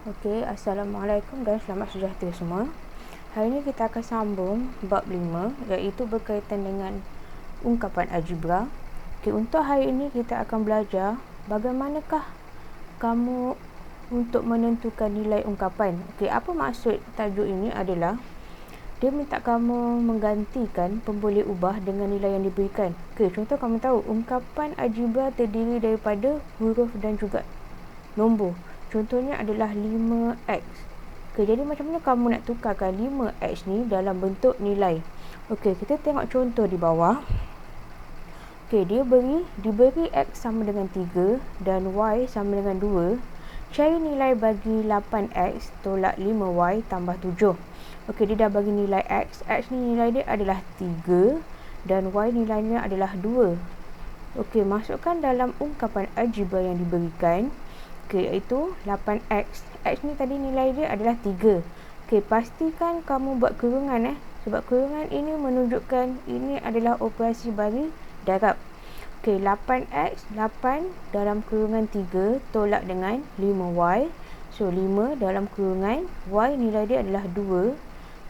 Okey, Assalamualaikum dan selamat sejahtera semua. Hari ini kita akan sambung bab 5 iaitu berkaitan dengan ungkapan algebra. Okey, untuk hari ini kita akan belajar bagaimanakah kamu untuk menentukan nilai ungkapan. Okey, apa maksud tajuk ini adalah dia minta kamu menggantikan pemboleh ubah dengan nilai yang diberikan. Okey, contoh kamu tahu ungkapan algebra terdiri daripada huruf dan juga nombor. Contohnya adalah 5x. Okey, jadi macam mana kamu nak tukarkan 5x ni dalam bentuk nilai? Okey, kita tengok contoh di bawah. Okey, diberi x sama dengan 3 dan y sama dengan 2. Cari nilai bagi 8x tolak 5y tambah 7. Okey, dia dah bagi nilai x. X ni nilai dia adalah 3 dan y nilainya adalah 2. Okey, masukkan dalam ungkapan algebra yang diberikan. Okey, iaitu 8x. X ni tadi nilai dia adalah 3. Okey, pastikan kamu buat kurungan sebab kurungan ini menunjukkan ini adalah operasi bagi darab. Okey, 8x, 8 dalam kurungan 3 tolak dengan 5y. So, 5 dalam kurungan y nilai dia adalah 2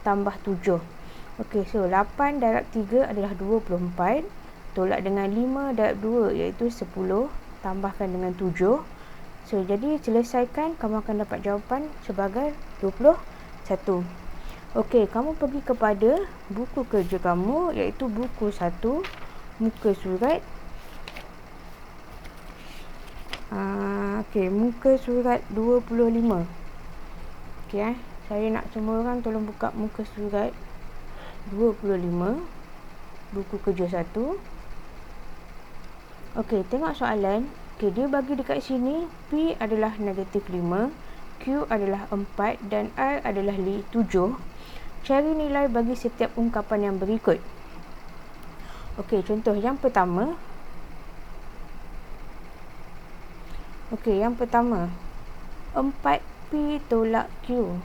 tambah 7. Okey, so 8 darab 3 adalah 24 tolak dengan 5 darab 2 iaitu 10 tambahkan dengan 7. So, jadi selesaikan, kamu akan dapat jawapan sebagai 21. Okey, kamu pergi kepada buku kerja kamu iaitu buku 1, muka surat. Okey, muka surat 25. Okey, saya nak semua orang tolong buka muka surat 25, buku kerja 1. Okey, tengok soalan. Okey, dia bagi dekat sini P adalah negatif 5, Q adalah 4 dan R adalah 7. Cari nilai bagi setiap ungkapan yang berikut. Okey, contoh yang pertama. Okey, yang pertama 4P tolak Q.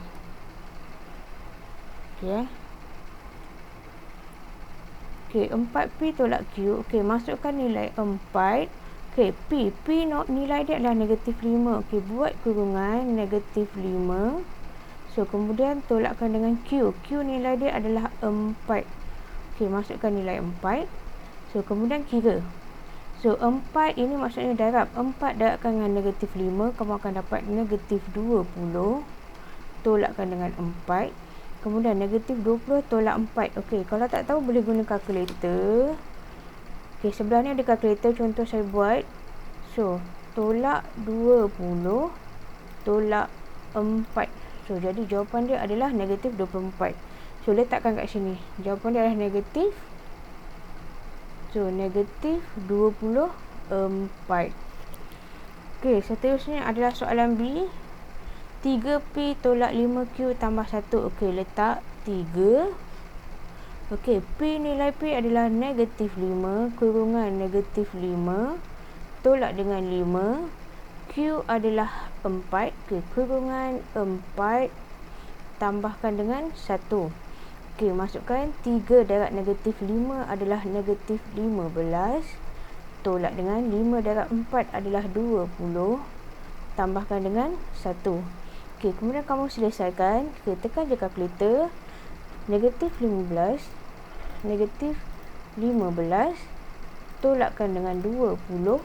Okey. Okey, 4P tolak Q. Okey, masukkan nilai 4. Okey, P nilai dia adalah negatif 5. Okey, buat kurungan negatif 5. So, kemudian tolakkan dengan Q. Q nilai dia adalah 4. Okey, masukkan nilai 4. So, kemudian kira. So, 4 ini maksudnya darab. 4 darabkan dengan negatif 5. Kamu akan dapat negatif 20. Tolakkan dengan 4. Kemudian negatif 20 tolak 4. Okey, kalau tak tahu boleh guna kalkulator. Okey, sebelah ni ada kalkulator, contoh saya buat. So, tolak 20 tolak 4. So, jadi jawapan dia adalah negatif 24. So, letakkan kat sini. Jawapan dia adalah negatif. So, negatif 24. Okey, seterusnya adalah soalan B. 3P tolak 5Q tambah 1. Okey, letak 3. Okey, P nilai P adalah negatif 5, kurungan negatif 5, tolak dengan 5. Q adalah 4, kurungan 4, tambahkan dengan 1. Okey, masukkan 3 darab negatif 5 adalah negatif 15, tolak dengan 5 darab 4 adalah 20, tambahkan dengan 1. Okey, kemudian kamu selesaikan. Okey, tekan je kalkulator. Negatif 15 tolakkan dengan 20,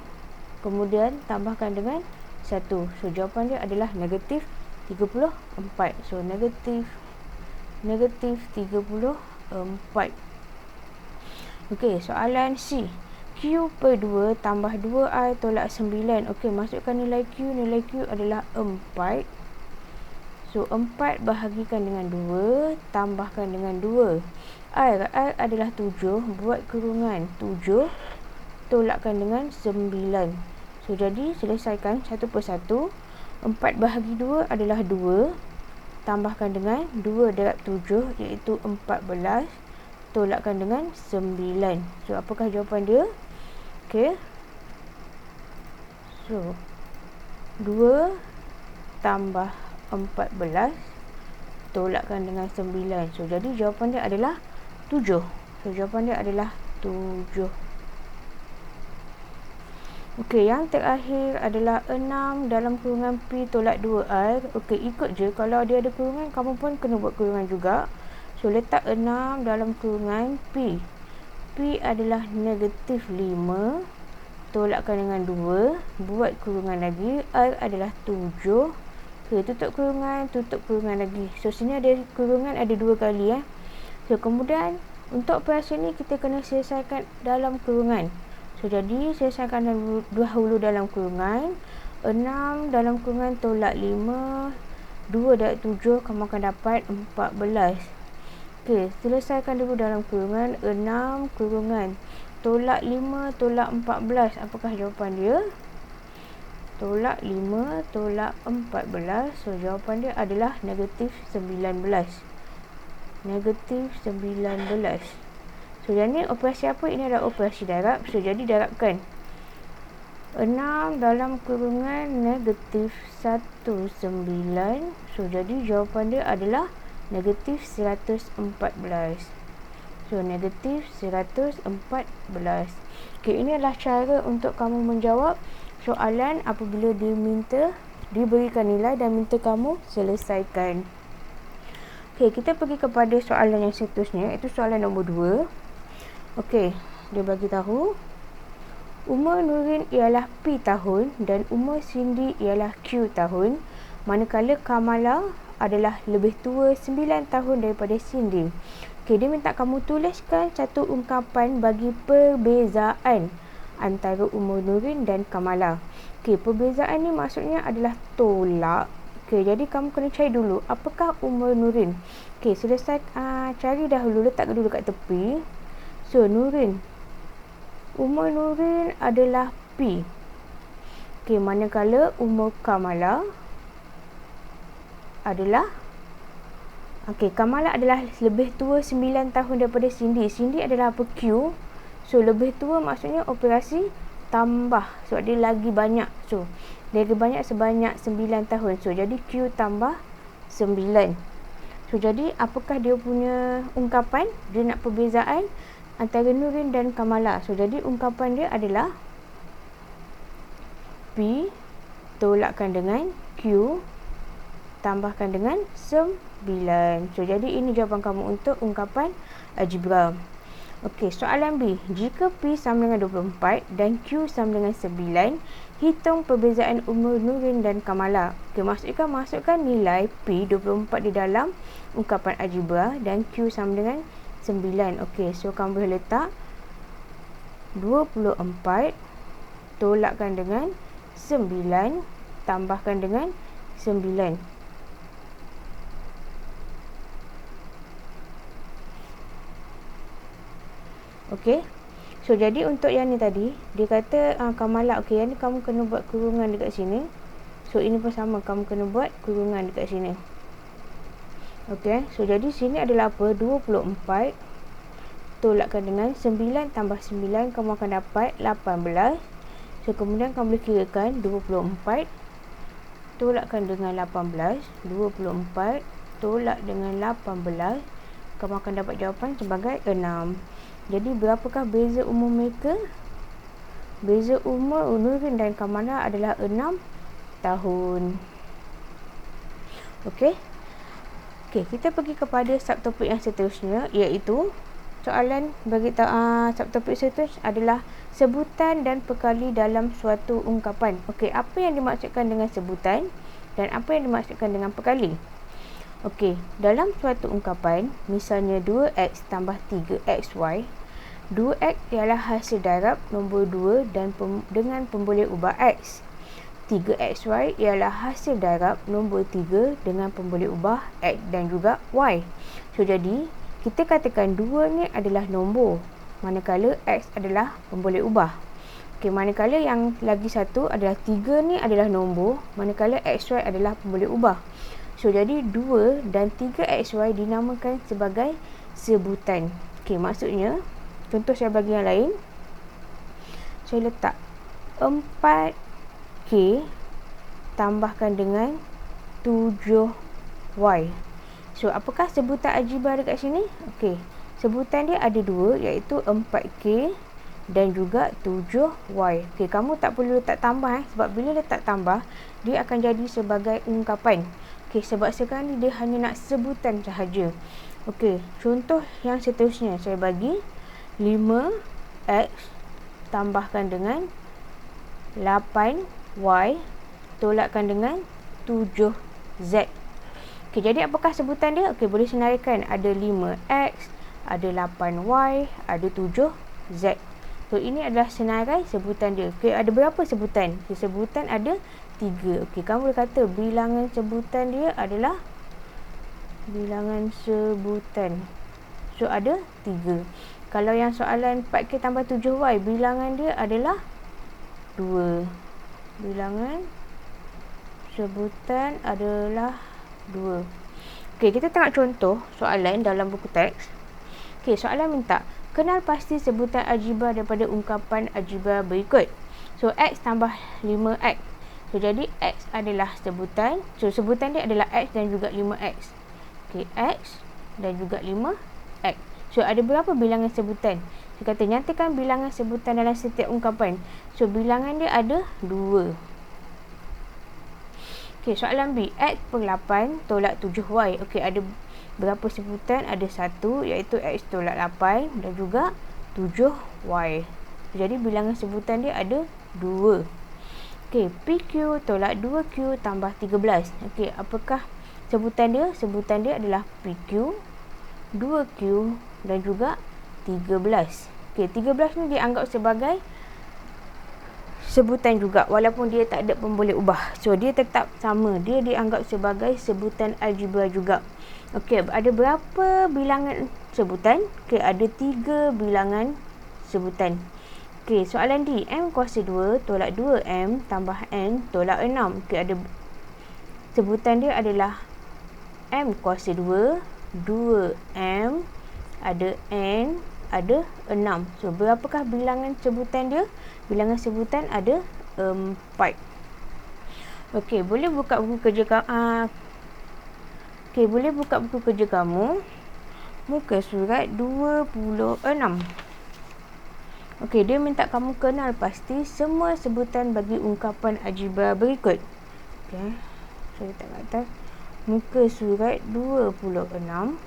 kemudian tambahkan dengan 1. So, jawapan dia adalah negatif 34. So, negatif 34. Okey, soalan C. Q per 2 tambah 2R tolak 9. Okey, masukkan nilai Q. Nilai Q adalah 4. So, 4 bahagikan dengan 2, tambahkan dengan 2. R adalah 7, buat kurungan 7, tolakkan dengan 9. So, jadi selesaikan satu persatu. 4 bahagi 2 adalah 2, tambahkan dengan 2 darab 7 iaitu 14, tolakkan dengan 9. So, apakah jawapan dia? Okey. So, 2 tambah 14 tolakkan dengan 9. So, jadi jawapan dia adalah 7. So, jawapan dia adalah 7. Okey, yang terakhir adalah 6 dalam kurungan P tolak 2R. Okey, ikut je. Kalau dia ada kurungan, kamu pun kena buat kurungan juga. So, letak 6 dalam kurungan P. P adalah negatif 5. Tolakkan dengan 2. Buat kurungan lagi. R adalah 7. Okey, tutup kurungan lagi. So, sini ada kurungan ada 2 kali. So, kemudian untuk operasi ni kita kena selesaikan dalam kurungan. So, jadi selesaikan dahulu dalam kurungan. 6 dalam kurungan tolak 5. 2 darab 7 kamu akan dapat 14. Okey, selesaikan dulu dalam kurungan. 6 kurungan tolak 5 tolak 14. Apakah jawapan dia? Tolak 5 tolak 14. So, jawapan dia adalah negatif 19. Negatif 19. So, jadi operasi apa? Ini adalah operasi darab. So, jadi darabkan 6 dalam kurungan negatif 19. So, jadi jawapan dia adalah negatif 114. So, negatif 114. Okey, ini adalah cara untuk kamu menjawab soalan apabila diberikan nilai dan minta kamu selesaikan. Okey, kita pergi kepada soalan yang seterusnya, iaitu soalan nombor 2. Okey, dia bagi tahu umur Nurin ialah P tahun dan umur Cindy ialah Q tahun, manakala Kamala adalah lebih tua 9 tahun daripada Cindy. Okey, dia minta kamu tuliskan satu ungkapan bagi perbezaan antara umur Nurin dan Kamala. Okey, perbezaan ni maksudnya adalah tolak. Okey, jadi kamu kena cari dulu apakah umur Nurin. Okey, selesai cari dahulu, letak dulu kat tepi. So, umur Nurin adalah P. Okey, manakala umur Kamala adalah Kamala adalah lebih tua 9 tahun daripada Cindy. Cindy adalah apa? Q. So, lebih tua maksudnya operasi tambah. So, dia lagi banyak. So, lagi banyak sebanyak 9 tahun. So, jadi Q tambah 9. So, jadi apakah dia punya ungkapan? Dia nak perbezaan antara Nurin dan Kamala. So, jadi ungkapan dia adalah P tolakkan dengan Q tambahkan dengan 9. So, jadi ini jawapan kamu untuk ungkapan algebra. Okey, soalan B. Jika P sama dengan 24 dan Q sama dengan 9, hitung perbezaan umur Nurin dan Kamala. Okey, masukkan nilai P 24 di dalam ungkapan algebra dan Q sama dengan 9. Okey, so kamu boleh letak 24 tolakkan dengan 9 tambahkan dengan 9. Okey. So, jadi untuk yang ni tadi, dia kata Kamala, okey, yang ni kamu kena buat kurungan dekat sini. So, ini pun sama, kamu kena buat kurungan dekat sini. Okey, so jadi sini adalah apa? 24 tolakkan dengan 9 tambah 9, kamu akan dapat 18. So, kemudian kamu boleh kirakan 24 tolakkan dengan 18. 24 tolak dengan 18, kamu akan dapat jawapan sebagai 6. Jadi, berapakah beza umur mereka? Beza umur Nurin dan Kamala adalah 6 tahun. Okey. Okey, kita pergi kepada subtopik yang seterusnya, iaitu soalan bagi subtopik seterusnya adalah sebutan dan perkali dalam suatu ungkapan. Okey, apa yang dimaksudkan dengan sebutan dan apa yang dimaksudkan dengan perkali? Okey, dalam suatu ungkapan, misalnya 2x tambah 3xy, 2x ialah hasil darab nombor 2 dan dengan pemboleh ubah x. 3xy ialah hasil darab nombor 3 dengan pemboleh ubah x dan juga y. So, jadi kita katakan 2 ni adalah nombor, manakala x adalah pemboleh ubah. Okey, manakala yang lagi satu adalah 3 ni adalah nombor, manakala xy adalah pemboleh ubah. So, jadi 2 dan 3xy dinamakan sebagai sebutan. Okey, maksudnya contoh saya bagi yang lain. Saya letak 4K tambahkan dengan 7Y. So, apakah sebutan algebra dekat sini? Okey, sebutan dia ada 2, iaitu 4K dan juga 7Y. Okey, kamu tak perlu letak tambah sebab bila letak tambah, dia akan jadi sebagai ungkapan. Okey, sebab sekarang ni dia hanya nak sebutan sahaja. Okey, contoh yang seterusnya saya bagi 5X tambahkan dengan 8Y tolakkan dengan 7Z. Okey, jadi apakah sebutan dia? Okey, boleh senaraikan. Ada 5X, ada 8Y, ada 7Z. So, ini adalah senarai sebutan dia. Okey, ada berapa sebutan? Okay, sebutan ada 3. Okey, kamu boleh kata bilangan sebutan dia adalah bilangan sebutan. So, ada 3. Kalau yang soalan 4K tambah 7Y, bilangan dia adalah 2. Bilangan sebutan adalah 2. Okey, kita tengok contoh soalan dalam buku teks. Okey, soalan minta kenal pasti sebutan algebra daripada ungkapan algebra berikut. So, X tambah 5X. So, jadi X adalah sebutan. So, sebutan dia adalah X dan juga 5X. Okey, X dan juga 5X. So, ada berapa bilangan sebutan? Dia kata, nyatakan bilangan sebutan dalam setiap ungkapan. So, bilangan dia ada 2. Okey, soalan B. X per 8 tolak 7Y. Okey, ada berapa sebutan? Ada 1, iaitu X tolak 8 dan juga 7Y. Jadi, bilangan sebutan dia ada 2. Okey, PQ tolak 2Q tambah 13. Okey, apakah sebutan dia? Sebutan dia adalah PQ, 2Q dan juga 13. Okey, 13 ni dianggap sebagai sebutan juga walaupun dia tak ada pun boleh ubah. So, dia tetap sama. Dia dianggap sebagai sebutan algebra juga. Okey, ada berapa bilangan sebutan? Okey, ada 3 bilangan sebutan. Okey, soalan D. M kuasa 2 tolak 2M tambah N tolak 6. Okey, ada sebutan dia adalah M kuasa 2, 2M, ada N, ada 6. So, berapakah bilangan sebutan dia? Bilangan sebutan ada 4. Okey, boleh buka buku kerja kamu. Okey, boleh buka buku kerja kamu. Muka surat 26. Okey, dia minta kamu kenal pasti semua sebutan bagi ungkapan algebra berikut. Okey, saya letak kat atas. Muka surat 26.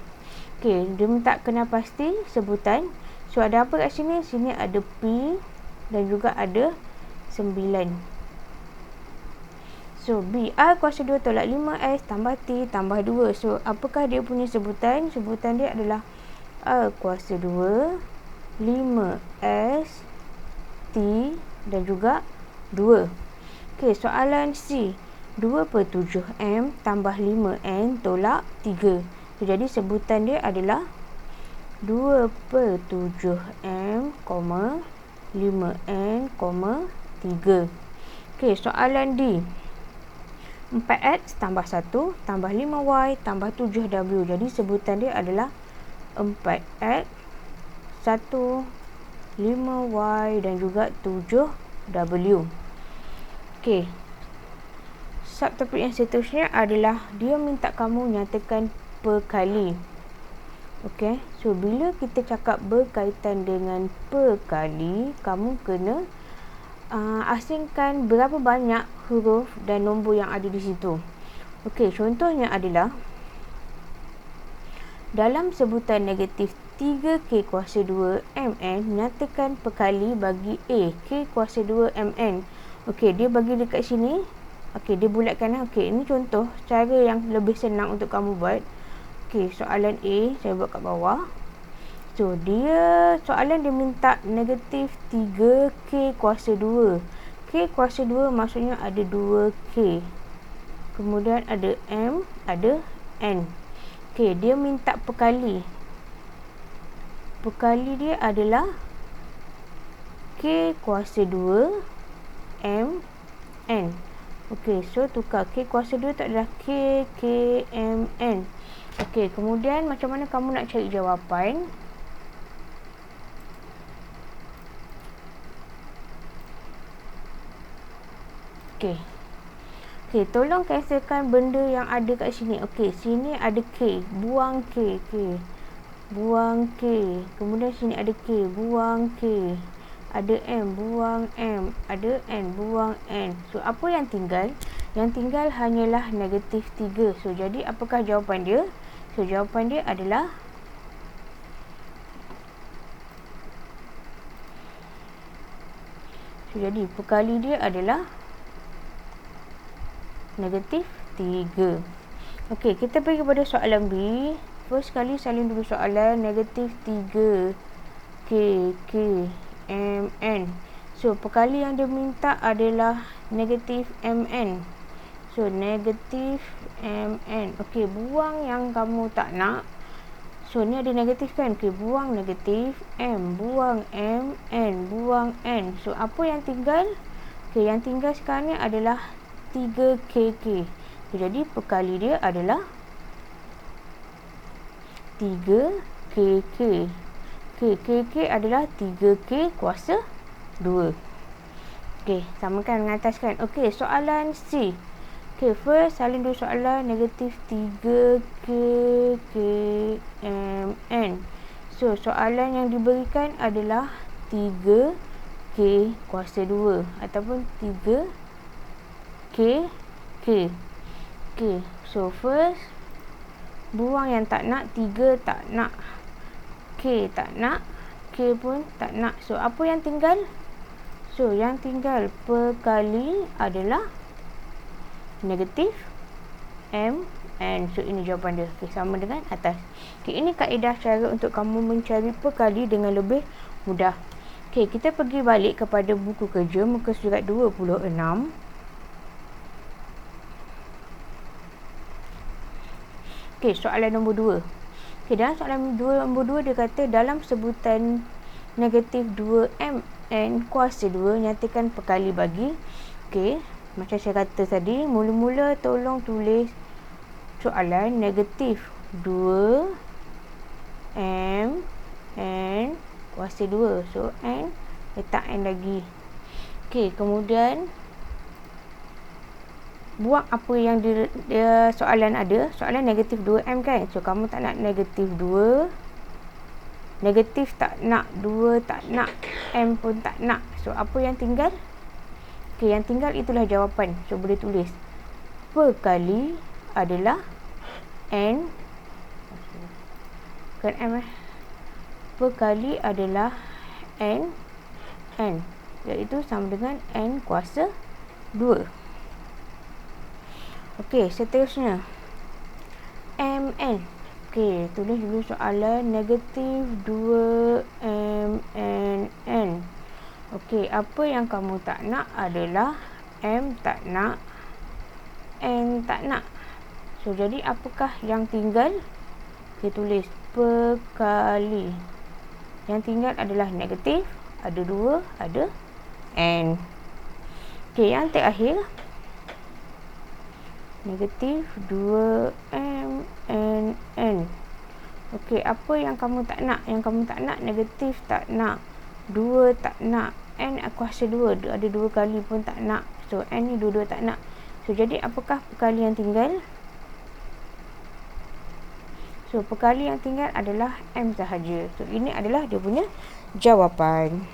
Okey, dia minta kenal pasti sebutan. So, ada apa kat sini? Sini ada P dan juga ada 9. So, B. A kuasa 2 tolak 5S tambah T tambah 2. So, apakah dia punya sebutan? Sebutan dia adalah A kuasa 2, 5S, T dan juga 2. Okey, soalan C. 2 per 7M tambah 5N tolak 3. So, jadi, sebutan dia adalah 2 per 7M, 5N, 3. Okey, soalan D. 4X tambah 1 tambah 5Y tambah 7W. Jadi, sebutan dia adalah 4X, 1, 5Y dan juga 7W. Okey, subtopik yang seterusnya adalah dia minta kamu nyatakan perkali. Okey, so bila kita cakap berkaitan dengan perkali, kamu kena asingkan berapa banyak huruf dan nombor yang ada di situ. Okey, contohnya adalah dalam sebutan negatif 3K kuasa 2 MN, nyatakan perkali bagi A, K kuasa 2 MN. Okey, dia bagi dekat sini. Okey, dia bulatkan. Okey, ini contoh cara yang lebih senang untuk kamu buat. Okey, soalan A saya buat kat bawah. So, soalan dia minta negatif 3K kuasa 2. K kuasa 2 maksudnya ada 2K. Kemudian ada M, ada N. Okey, dia minta perkali. Perkali dia adalah K kuasa 2, M, N. Okey, so tukar. K kuasa 2 tu adalah K, M, N. Okey, kemudian macam mana kamu nak cari jawapan? Okey. Okey, tolong cancelkan benda yang ada kat sini. Okey, sini ada K. Buang K. Buang K. Kemudian sini ada K. Buang K. ada M, buang M, ada N, buang N. So, apa yang tinggal? Yang tinggal hanyalah negatif 3. So, jadi apakah jawapan dia? So, jawapan dia adalah jadi perkali dia adalah negatif 3. Okey, kita pergi kepada soalan B. First kali salin dulu soalan negatif 3 K, K, M, N. So, perkali yang dia minta adalah negatif MN. So, negatif MN. Okey, buang yang kamu tak nak. So, ni ada negatif kan? Okey, buang negatif M, buang M, N, buang N. So, apa yang tinggal? Okey, yang tinggal sekarang ni adalah 3KK. Jadi, perkali dia adalah 3KK. KK adalah 3K kuasa 2. Okey, samakan dengan atas kan? Okey, soalan C. Okey, first salin dulu soalan negatif 3K KMN. So, soalan yang diberikan adalah 3K kuasa 2 ataupun 3K K. Okey, so first buang yang tak nak, 3 tak nak, K tak nak, K pun tak nak. So, apa yang tinggal? So, yang tinggal perkali adalah negatif M, N. So, ini jawapan dia. Okay, sama dengan atas. Okay, ini kaedah cara untuk kamu mencari perkali dengan lebih mudah. Okay, kita pergi balik kepada buku kerja muka surat 26. Okay, soalan nombor 2. Okay, dalam soalan nombor 2 dia kata dalam sebutan negatif 2MN kuasa 2 nyatakan perkali bagi. Okay, macam saya kata tadi, mula-mula tolong tulis soalan negatif 2MN kuasa 2. So, N, letak N lagi. Okay, kemudian buang apa yang dia soalan ada. Soalan negatif 2M kan. So, kamu tak nak negatif 2. Negatif tak nak, 2 tak nak, M pun tak nak. So, apa yang tinggal? Okay, yang tinggal itulah jawapan. So, boleh tulis perkali adalah N. Bukan M perkali adalah N, iaitu sama dengan N kuasa 2. Okey, seterusnya MN. Okey, tulis dulu soalan negatif 2MNN. Okey, apa yang kamu tak nak adalah M tak nak, N tak nak. So, jadi apakah yang tinggal? Kita tulis perkali. Yang tinggal adalah negatif, ada 2, ada N. Okey, yang terakhir negatif 2MNN. Okey, apa yang kamu tak nak? Yang kamu tak nak negatif tak nak, 2 tak nak, N kuasa 2, ada 2 kali pun tak nak. So, N ni 2 tak nak. So, jadi apakah perkali yang tinggal? So, perkali yang tinggal adalah M sahaja. So, ini adalah dia punya jawapan.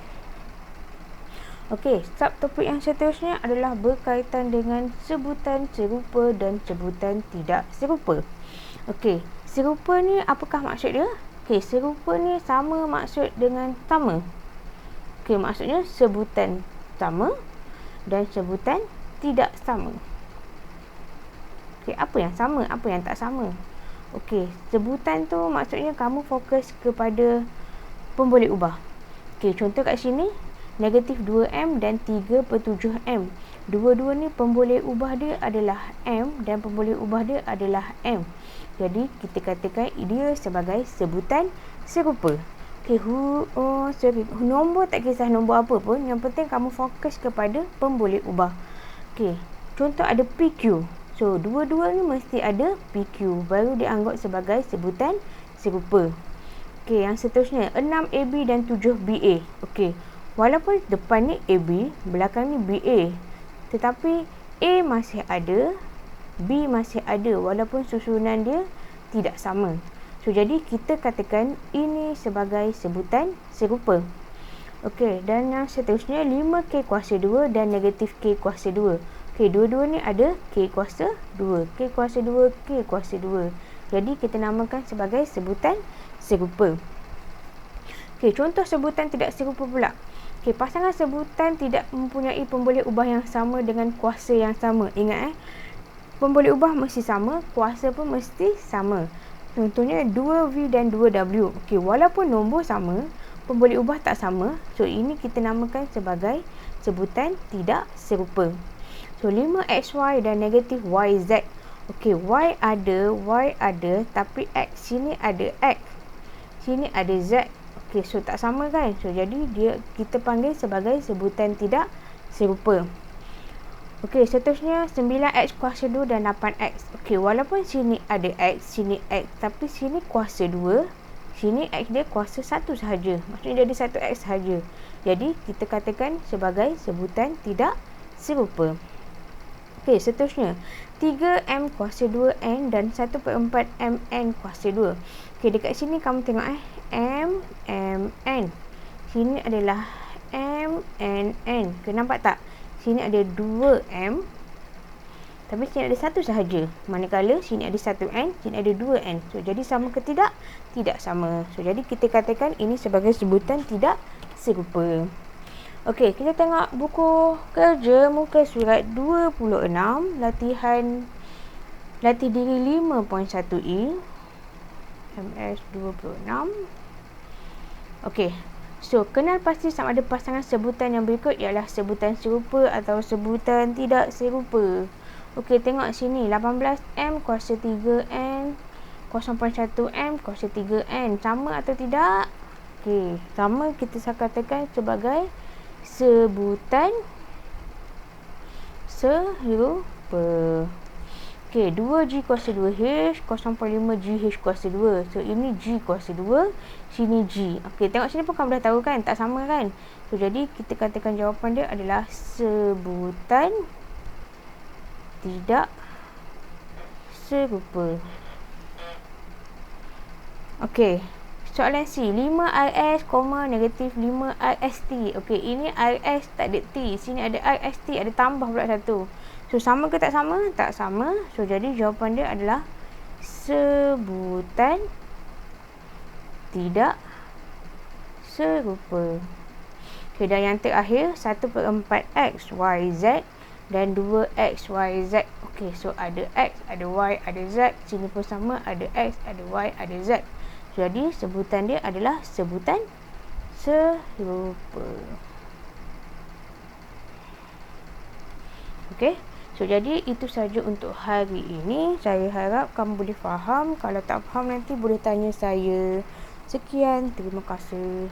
Okey, subtopik yang seterusnya adalah berkaitan dengan sebutan serupa dan sebutan tidak serupa. Okey, serupa ni apakah maksud dia? Okey, serupa ni sama maksud dengan sama. Okey, maksudnya sebutan sama dan sebutan tidak sama. Okey, apa yang sama, apa yang tak sama? Okey, sebutan tu maksudnya kamu fokus kepada pemboleh ubah. Okey, contoh kat sini negatif 2M dan 3/7M. Dua-dua ni pemboleh ubah dia adalah M dan pemboleh ubah dia adalah M. Jadi, kita katakan dia sebagai sebutan serupa. Okey, nombor tak kisah nombor apa pun. Yang penting kamu fokus kepada pemboleh ubah. Okey, contoh ada PQ. So, dua-dua ni mesti ada PQ. Baru dianggap sebagai sebutan serupa. Okey, yang seterusnya 6AB dan 7BA. Okey, walaupun depan ni AB, belakang ni BA. Tetapi A masih ada, B masih ada walaupun susunan dia tidak sama. So, jadi kita katakan ini sebagai sebutan serupa. Okey, dan yang seterusnya 5K kuasa 2 dan negatif K kuasa 2. Okey, dua-dua ni ada K kuasa 2, K kuasa 2, K kuasa 2. Jadi kita namakan sebagai sebutan serupa. Okey, contoh sebutan tidak serupa pula. Okey, pasangan sebutan tidak mempunyai pemboleh ubah yang sama dengan kuasa yang sama. Ingat pemboleh ubah mesti sama, kuasa pun mesti sama. Contohnya 2V dan 2W. Okey, walaupun nombor sama, pemboleh ubah tak sama. So, ini kita namakan sebagai sebutan tidak serupa. So, 5XY dan negatif YZ. Okey, Y ada, tapi X. Sini ada X. Sini ada Z. Okey, so tak sama kan? So, jadi kita panggil sebagai sebutan tidak serupa. Okey, seterusnya 9X kuasa 2 dan 8X. Okey, walaupun sini ada X, sini X, tapi sini kuasa 2, sini X dia kuasa 1 sahaja. Maksudnya dia ada 1X sahaja. Jadi, kita katakan sebagai sebutan tidak serupa. Okey, seterusnya 3M kuasa 2N dan 1/4 MN kuasa 2. Okey, dekat sini kamu tengok M, M, N. Sini adalah M, N, N. Okay, nampak tak? Sini ada 2M, tapi sini ada 1 sahaja. Manakala sini ada 1N, sini ada 2N. So, jadi sama ke tidak? Tidak sama. So, jadi kita katakan ini sebagai sebutan tidak serupa. Okey, kita tengok buku kerja muka surat 26, latih diri 5.1E, MS 26. Okey. So, kenal pasti sama ada pasangan sebutan yang berikut ialah sebutan serupa atau sebutan tidak serupa. Okey, tengok sini 18M kuasa 3N, 0.1M kuasa 3N. Sama atau tidak? Okey, sama, kita katakan sebagai sebutan serupa. Okey, 2G kuasa 2H, 0.5GH kuasa 2. So, ini G kuasa 2, sini G. Okey, tengok sini pun kamu dah tahu kan? Tak sama kan? So, jadi kita katakan jawapan dia adalah sebutan tidak serupa. Okey, soalan C. 5RS, negatif 5RST. Okey, ini RS tak ada T. Sini ada RST, ada tambah pula satu. So, sama ke tak sama? Tak sama. So, jadi jawapan dia adalah sebutan tidak serupa. Okay, dan yang terakhir 1/4X, YZ dan 2XYZ. Okay, so ada X, ada Y, ada Z. Sini pun sama, ada X, ada Y, ada Z. Jadi, sebutan dia adalah sebutan serupa. Okay. So, jadi itu saja untuk hari ini. Saya harap kamu boleh faham. Kalau tak faham nanti boleh tanya saya. Sekian, terima kasih.